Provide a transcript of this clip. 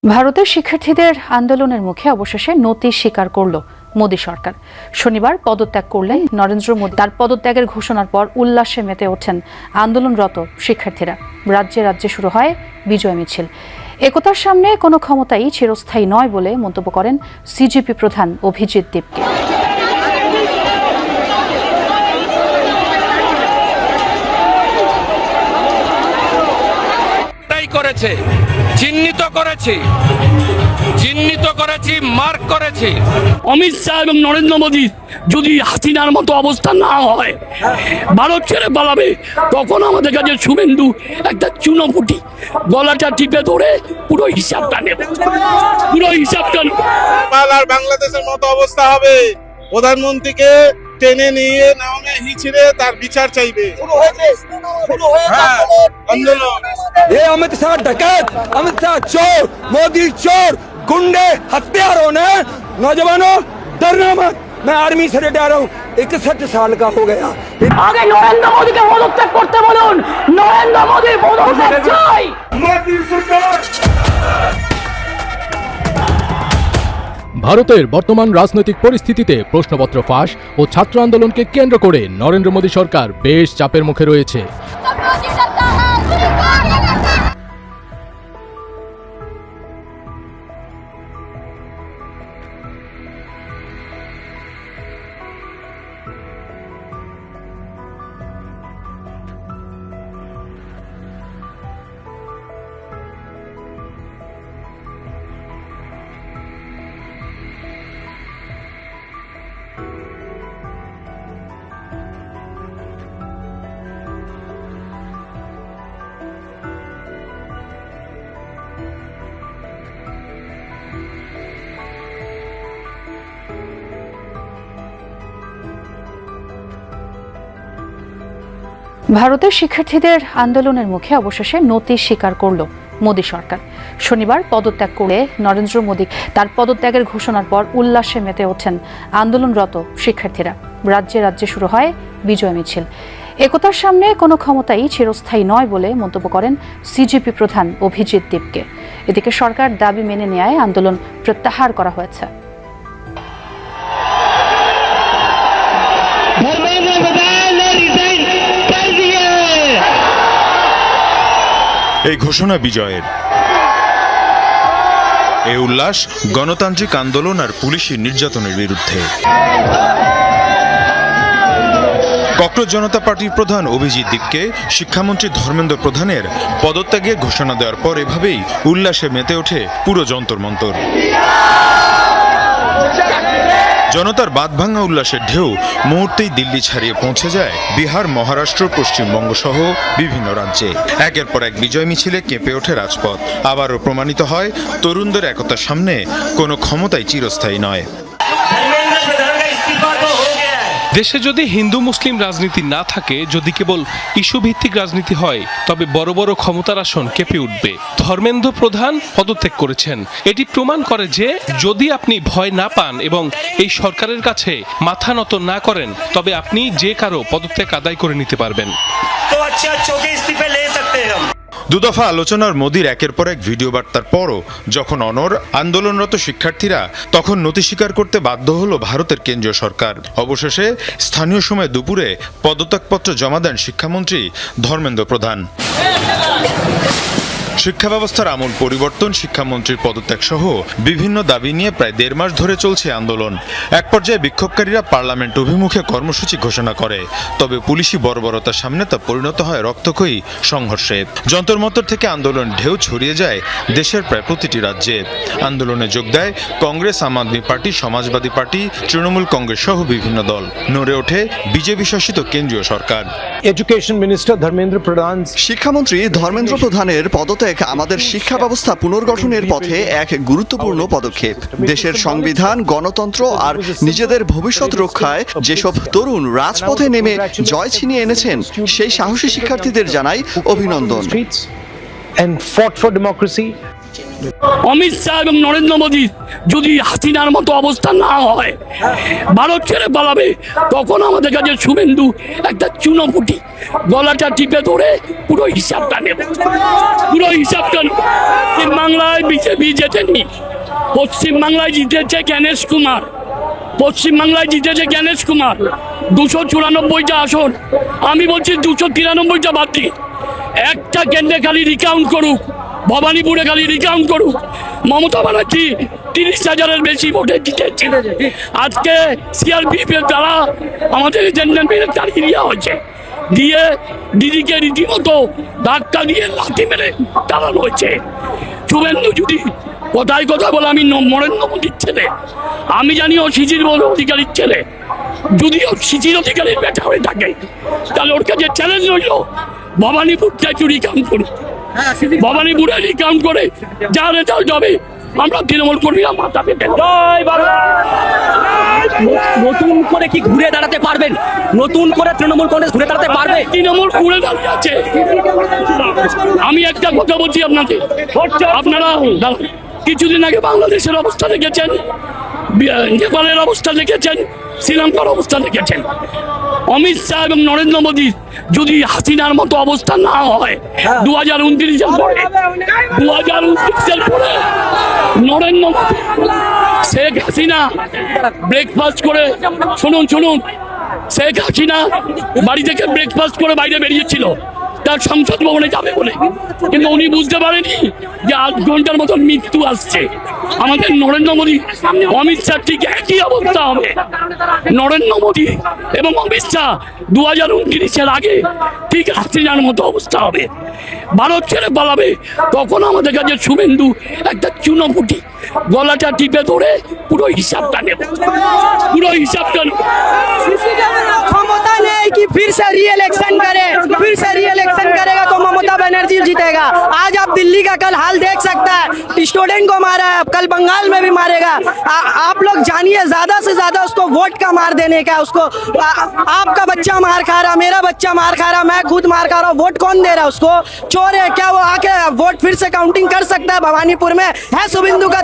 ভারতের শিক্ষার্থীদের আন্দোলনের মুখে অবশেষে নতি স্বীকার করল মোদী সরকার। শনিবার পদত্যাগ করলেন নরেন্দ্র মোদী। তার পদত্যাগের ঘোষণার পর উল্লাসে মেতে ওঠেন আন্দোলনরত শিক্ষার্থীরা। রাজ্যে রাজ্যে শুরু হয় বিজয় মিছিল। একতার সামনে কোনো ক্ষমতাই চিরস্থায়ী নয় বলে মন্তব্য করেন সিজেপি প্রধান অভিজিৎ দেবকে। চিহ্নিত করেছি, মার্ক করেছি। অমিত শাহ এবং নরেন্দ্র মোদী যদি হাসিনার মতো অবস্থা না হয়, ভারত ছেড়ে পালাবে, তখন আমাদের কাছে শুভেন্দু একটা চুনোপুটি গলাটা টিপে ধরে পুরো হিসাবটা নেবে, আর বাংলাদেশের মতো অবস্থা হবে। প্রধানমন্ত্রীকে টেনে নিয়ে নামে হিচড়ে তার বিচার চাইবে। আন্দোলন अमित शाह डकैत, अमित शाह चोर, मोदी चोर, गुंडे हत्यारों ने नौजवानों डरना मत। मैं आर्मी से रिटायर हूँ, 61 साल का हो गया। আগে নরেন্দ্র মোদীকে পদত্যাগ করতে বলুন। নরেন্দ্র মোদী পদত্যাগ চাই। ভারতের বর্তমান রাজনৈতিক পরিস্থিতিতে প্রশ্নপত্র ফাঁস ও ছাত্র আন্দোলনকে কেন্দ্র করে নরেন্দ্র মোদী সরকার বেশ চাপের মুখে রয়েছে। ভারতের শিক্ষার্থীদের আন্দোলনের মুখে অবশেষে নতি স্বীকার করল মোদী সরকার। শনিবার পদত্যাগ করে নরেন্দ্র মোদী তার পদত্যাগের ঘোষণার পর উল্লাসে মেতে ওঠেন আন্দোলনরত শিক্ষার্থীরা। রাজ্যে রাজ্যে শুরু হয় বিজয় মিছিল। একতার সামনে কোনো ক্ষমতাই চিরস্থায়ী নয় বলে মন্তব্য করেন সিজেপি প্রধান অভিজিৎ দেবকে। এদিকে সরকার দাবি মেনে নেয় আন্দোলন প্রত্যাহার করা হয়েছে। এই ঘোষণা বিজয়ের। এই উল্লাস গণতান্ত্রিক আন্দোলন আর পুলিশি নির্যাতনের বিরুদ্ধে। ককরোচ জনতা পার্টির প্রধান অভিজিৎ দীপকে শিক্ষামন্ত্রী ধর্মেন্দ্র প্রধানের পদত্যাগের ঘোষণা দেওয়ার পর এভাবেই উল্লাসে মেতে ওঠে পুরো যন্তর মন্তর। জনতার বাঁধভাঙা উল্লাসের ঢেউ মুহূর্তেই দিল্লি ছাড়িয়ে পৌঁছে যায় বিহার, মহারাষ্ট্র, পশ্চিমবঙ্গ সহ বিভিন্ন রাজ্যে। একের পর এক বিজয় মিছিলে কেঁপে ওঠে রাজপথ। আবারও প্রমাণিত হয় তরুণদের একতার সামনে কোনো ক্ষমতাই চিরস্থায়ী নয়। দেশে যদি হিন্দু মুসলিম রাজনীতি না থাকে, যদি কেবল ইস্যু ভিত্তিক রাজনীতি হয়, তবে বড় বড় ক্ষমতার আসন কেঁপে উঠবে। ধর্মেন্দ্র প্রধান পদত্যাগ করেছেন। এটি প্রমাণ করে যে যদি আপনি ভয় না পান এবং এই সরকারের কাছে মাথা নত না করেন, তবে আপনি যে কারো পদত্যাগ আদায় করে নিতে পারবেন। দুদফা আলোচনার মোদির একের পর এক ভিডিও বার্তার পরও যখন অনড় আন্দোলনরত শিক্ষার্থীরা, তখন নতি স্বীকার করতে বাধ্য হলো ভারতের কেন্দ্রীয় সরকার। অবশেষে স্থানীয় সময় দুপুরে পদত্যাগপত্র জমা দেন শিক্ষামন্ত্রী ধর্মেন্দ্র প্রধান। শিক্ষা ব্যবস্থার আমূল পরিবর্তন, শিক্ষামন্ত্রীর পদত্যাগ সহ বিভিন্ন দাবি নিয়ে প্রায় 1.5 মাস ধরে চলছে আন্দোলন। এক পর্যায়ে বিক্ষোভকারীরা পার্লামেন্ট অভিমুখে কর্মসূচি ঘোষণা করে, তবে পুলিশি বর্বরতার সামনে তা পরিণত হয় রক্তক্ষয়ী সংঘর্ষে। যন্তর মন্তর থেকে আন্দোলন ঢেউ ছড়িয়ে যায় দেশের প্রায় প্রতিটি রাজ্যে। আন্দোলনে যোগ দেয় কংগ্রেস, আম আদমি পার্টি, সমাজবাদী পার্টি, তৃণমূল কংগ্রেস সহ বিভিন্ন দল। নড়ে ওঠে বিজেপি শাসিত কেন্দ্রীয় সরকার। এডুকেশন মিনিস্টার ধর্মেন্দ্র প্রধান শিক্ষামন্ত্রী ধর্মেন্দ্র প্রধানের পদত্যাগ আমাদের শিক্ষা ব্যবস্থা পুনর্গঠনের পথে এক গুরুত্বপূর্ণ পদক্ষেপ। দেশের সংবিধান, গণতন্ত্র আর নিজেদের ভবিষ্যৎ রক্ষায় যেসব তরুণ রাজপথে নেমে জয় ছিনিয়ে এনেছেন, সেই সাহসী শিক্ষার্থীদের জানাই অভিনন্দন। অমিত শাহ এবং নরেন্দ্র মোদী যদি হাসিনার মতো অবস্থা না হয়, ভারত ছেড়ে পালাবে, তখন আমাদের কাছে শুভেন্দু একটা চুনোপুটি গলাটা টিপে ধরে পুরো হিসাবটা নেব, পুরো হিসাবটা নেব। বাংলায় বিজেপি জেতেনি, পশ্চিমবাংলায় জিতেছে জ্ঞানেশ কুমার, পশ্চিমবাংলায় জিতেছে জ্ঞানেশ কুমার 294টা আসন। আমি বলছি 293টা বাদ দিই, একটা কেন্দ্রে খালি রিকাউন্ট করুক, ভবানীপুরে খালি রিকাউন্ট করুক। মমতা ব্যানার্জি 30,000-এর বেশি ভোটে জিতেছে। আজকে সিআরপিএফ এর দ্বারা আমাদের জেনারেল দাঁড়িয়ে দেওয়া হয়েছে, দিয়ে দিদিকে রীতিমতো ধাক্কা দিয়ে লাথি মেরে দাঁড়ানো হয়েছে। শুভেন্দু যদি কথায় কথা বলে, আমি নরেন্দ্র মোদীর ছেলে, আমি জানি ও শিশির বড় অধিকারীর ছেলে, যদি ও শিশির অধিকারীর বেটা হয়ে থাকে, তাহলে ওর কাছে চ্যালেঞ্জ রইল ভবানীপুরটা একটু রিকাউন্ট করুন, ভবানীপুরে রিকাউন্ট করে যা রেজাল্ট হবে আমরা তৃণমূল কর্মীরা মাথা পেতে। নতুন করে কি ঘুরে দাঁড়াতে পারবেন? নতুন করে তৃণমূল কংগ্রেস ঘুরে দাঁড়াতে পারবে? তৃণমূল ঘুরে দাঁড়িয়ে আছে। আমি একটা কথা বলছি আপনাকে, আপনারা কিছুদিন আগে বাংলাদেশের অবস্থা দেখেছেন, নেপালের অবস্থা দেখেছেন, শ্রীলঙ্কার অবস্থা দেখেছেন। অমিত শাহ এবং নরেন্দ্র মোদী যদি হাসিনার মতো অবস্থা না হয় 2029-এর পরে, 2029-এর পরে নরেন্দ্র মোদী, শেখ হাসিনা ব্রেকফাস্ট করে, শুনুন, শেখ হাসিনা বাড়ি থেকে ব্রেকফাস্ট করে বাইরে বেরিয়েছিল তার সংসদ ভবনে যাবে বলে, কিন্তু উনি বুঝতে পারেনি যে 8 ঘন্টার মতন মৃত্যু আসছে। আমাদের নরেন্দ্র মোদী, অমিত শাহ ঠিক একই অবস্থা হবে। নরেন্দ্র মোদী এবং অমিত শাহ 2029-এর আগে ঠিক হাসিনার মতো অবস্থা হবে, ভারত ছেড়ে পালাবে, তখন আমাদের কাছে শুভেন্দু একটা চুনোপুটি গলাটা টিপে ধরে পুরো হিসাবটা নেব, পুরো হিসাবটা নেব। क्षमता नहीं कि फिर से री-इलेक्शन करे, फिर से री-इलेक्शन करेगा तो ममता बनर्जी जीतेगा। आज आप दिल्ली का कल हाल देख सकता है, स्टूडेंट को मारा है, कल बंगाल में भी मारेगा। आप लोग जानिए ज्यादा से ज्यादा उसको वोट का मार देने का, उसको आपका बच्चा मार खा रहा, मेरा बच्चा मार खा रहा, मैं खुद मार खा रहा हूँ, वोट कौन दे रहा है उसको? चोर है क्या वो? आके वोट फिर से काउंटिंग कर सकता है भवानीपुर में? है शुभेंदु का